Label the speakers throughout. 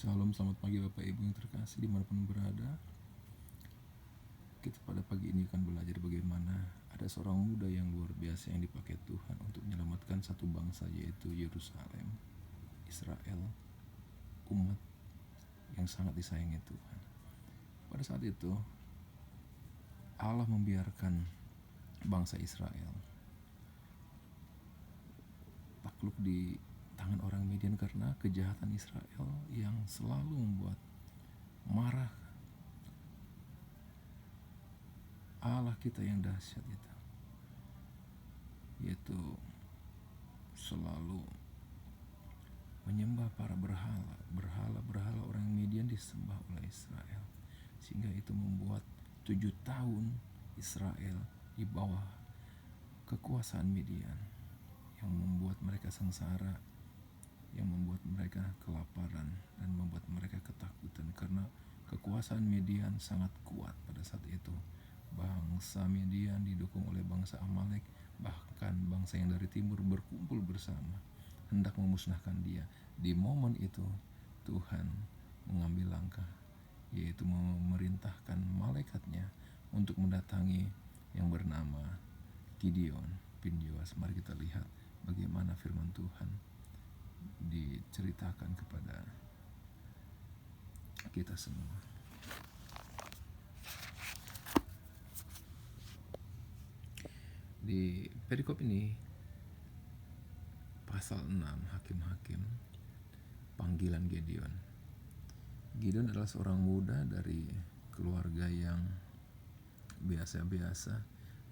Speaker 1: Shalom, selamat pagi Bapak Ibu yang terkasih dimanapun berada. Kita pada pagi ini akan belajar bagaimana ada seorang muda yang luar biasa yang dipakai Tuhan untuk menyelamatkan satu bangsa, yaitu Yerusalem, Israel, umat yang sangat disayangi Tuhan. Pada saat itu Allah membiarkan bangsa Israel takluk di tangan orang Midian karena kejahatan Israel yang selalu membuat marah Allah kita yang dahsyat itu, yaitu selalu menyembah para berhala orang Midian disembah oleh Israel, sehingga itu membuat 7 tahun Israel di bawah kekuasaan Midian, yang membuat mereka sengsara, yang membuat mereka kelaparan dan membuat mereka ketakutan karena kekuasaan Midian sangat kuat pada saat itu. Bangsa Midian didukung oleh bangsa Amalek, bahkan bangsa yang dari timur berkumpul bersama hendak memusnahkan dia. Di momen itu Tuhan mengambil langkah, yaitu memerintahkan malaikatnya untuk mendatangi yang bernama Gideon bin Yoas. Mari kita lihat bagaimana firman Tuhan diceritakan kepada kita semua. Di perikop ini pasal 6 Hakim-Hakim, panggilan Gideon. Gideon adalah seorang muda dari keluarga yang biasa-biasa,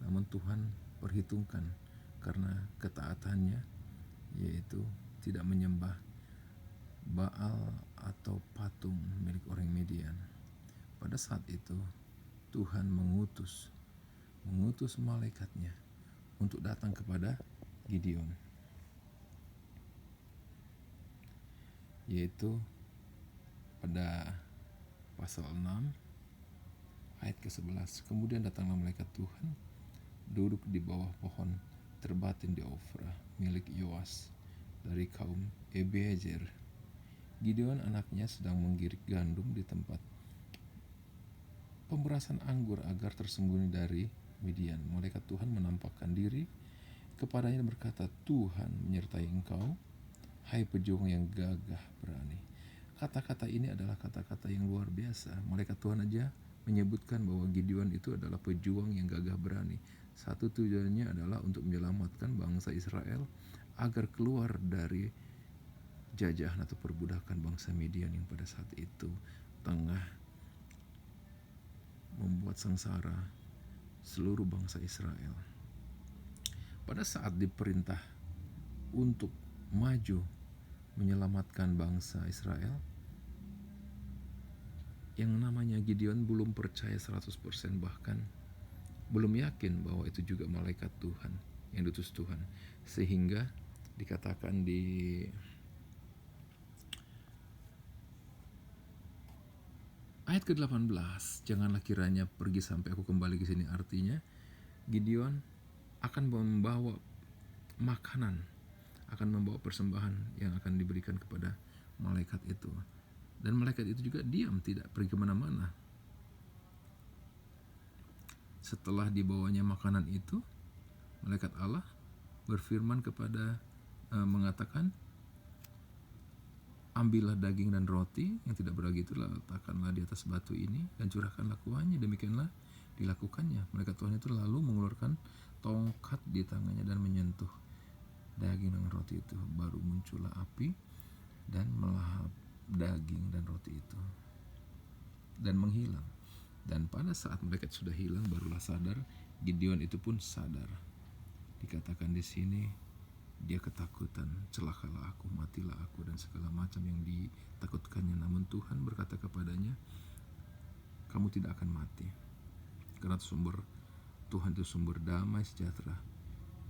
Speaker 1: namun Tuhan perhitungkan karena ketaatannya, yaitu tidak menyembah Baal atau patung milik orang Midian. Pada saat itu Tuhan mengutus malaikatnya untuk datang kepada Gideon, yaitu pada pasal 6 ayat ke-11. Kemudian datanglah malaikat Tuhan duduk di bawah pohon terbatin di Ofra milik Yoas dari kaum Ebiezer. Gideon anaknya sedang menggirik gandum di tempat pemberasan anggur agar tersembunyi dari Midian. Malaikat Tuhan menampakkan diri kepadanya dan berkata, Tuhan menyertai engkau, hai pejuang yang gagah berani. Kata-kata ini adalah kata-kata yang luar biasa. Malaikat Tuhan aja menyebutkan bahwa Gideon itu adalah pejuang yang gagah berani. Satu tujuannya adalah untuk menyelamatkan bangsa Israel agar keluar dari jajahan atau perbudakan bangsa Midian yang pada saat itu tengah membuat sengsara seluruh bangsa Israel. Pada saat diperintah untuk maju menyelamatkan bangsa Israel, yang namanya Gideon belum percaya 100%, bahkan belum yakin bahwa itu juga malaikat Tuhan yang diutus Tuhan, sehingga dikatakan di ayat ke-18, janganlah kiranya pergi sampai aku kembali ke sini. Artinya Gideon akan membawa makanan, akan membawa persembahan yang akan diberikan kepada malaikat itu. Dan malaikat itu juga diam, tidak pergi kemana-mana. Setelah dibawanya makanan itu, malaikat Allah berfirman mengatakan, ambillah daging dan roti yang tidak beragi itu, letakkanlah di atas batu ini dan curahkanlah kuahnya. Demikianlah dilakukannya. Malaikat Tuhan itu lalu mengeluarkan tongkat di tangannya dan menyentuh daging dan roti itu. Baru muncullah api dan melahap daging dan roti itu dan menghilang. Dan pada saat malaikat sudah hilang, barulah sadar. Gideon itu pun sadar. Dikatakan di sini dia ketakutan, celakalah aku, matilah aku, dan segala macam yang ditakutkannya. Namun Tuhan berkata kepadanya, kamu tidak akan mati, karena Tuhan itu sumber damai sejahtera.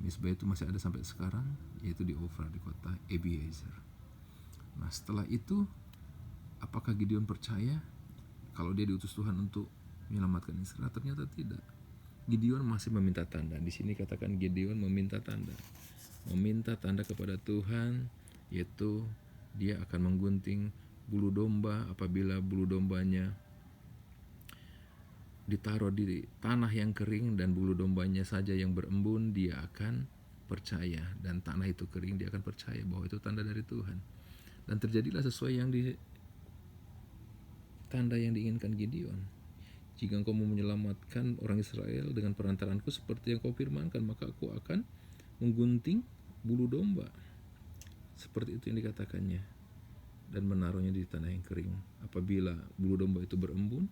Speaker 1: Misbah itu masih ada sampai sekarang, yaitu di Ofra, di kota Ebiezer. Nah, setelah itu apakah Gideon percaya kalau dia diutus Tuhan untuk menyelamatkan Israel? Ternyata tidak. Gideon masih meminta tanda. Di sini katakan Gideon meminta tanda kepada Tuhan, yaitu dia akan menggunting bulu domba, apabila bulu dombanya ditaruh di tanah yang kering dan bulu dombanya saja yang berembun, dia akan percaya, dan tanah itu kering, dia akan percaya bahwa itu tanda dari Tuhan. Dan terjadilah sesuai yang tanda yang diinginkan Gideon. Jika engkau mau menyelamatkan orang Israel dengan perantaranku seperti yang kau firmankan, maka aku akan menggunting bulu domba. Seperti itu yang dikatakannya, dan menaruhnya di tanah yang kering apabila bulu domba itu berembun.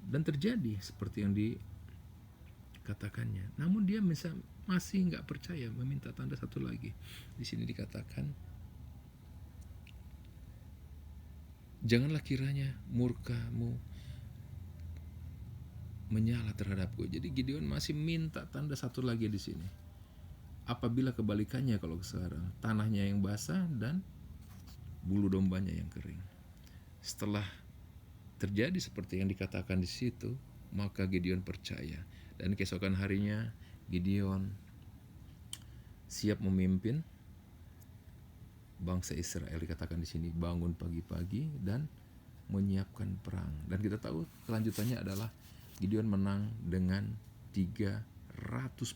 Speaker 1: Dan terjadi seperti yang dikatakannya. Namun dia masih nggak percaya, meminta tanda satu lagi. Di sini dikatakan, janganlah kiranya murkamu menyala terhadapku. Jadi Gideon masih minta tanda satu lagi di sini. Apabila kebalikannya, kalau sekarang tanahnya yang basah dan bulu dombanya yang kering. Setelah terjadi seperti yang dikatakan di situ, maka Gideon percaya. Dan keesokan harinya Gideon siap memimpin bangsa Israel. Dikatakan di sini bangun pagi-pagi dan menyiapkan perang. Dan kita tahu kelanjutannya adalah Gideon menang dengan 300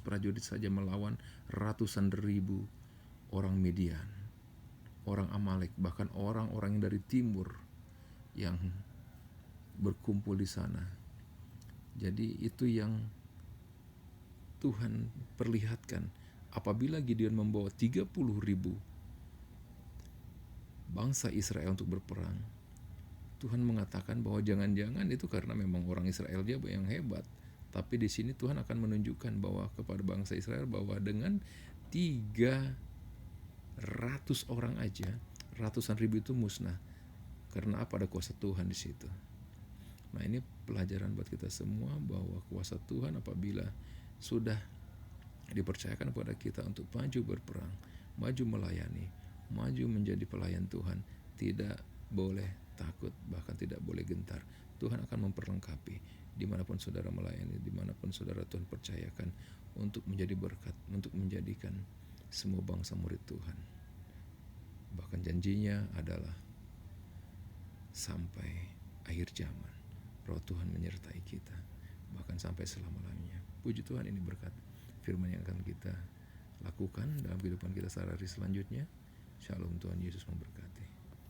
Speaker 1: prajurit saja melawan ratusan ribu orang Midian, orang Amalek, bahkan orang-orang yang dari timur yang berkumpul di sana. Jadi itu yang Tuhan perlihatkan. Apabila Gideon membawa 30 ribu bangsa Israel untuk berperang, Tuhan mengatakan bahwa jangan-jangan itu karena memang orang Israel dia yang hebat. Tapi di sini Tuhan akan menunjukkan bahwa kepada bangsa Israel bahwa dengan 300 orang aja, ratusan ribu itu musnah. Karena apa? Ada kuasa Tuhan di situ. Nah, ini pelajaran buat kita semua bahwa kuasa Tuhan apabila sudah dipercayakan kepada kita untuk maju berperang, maju melayani, maju menjadi pelayan Tuhan, tidak boleh takut, bahkan tidak boleh gentar. Tuhan akan memperlengkapi dimanapun saudara melayani, dimanapun saudara Tuhan percayakan untuk menjadi berkat, untuk menjadikan semua bangsa murid Tuhan. Bahkan janjinya adalah sampai akhir zaman Roh Tuhan menyertai kita, bahkan sampai selama-lamanya. Puji Tuhan, ini berkat firman yang akan kita lakukan dalam kehidupan kita sehari-hari selanjutnya. Shalom, Tuhan Yesus memberkati.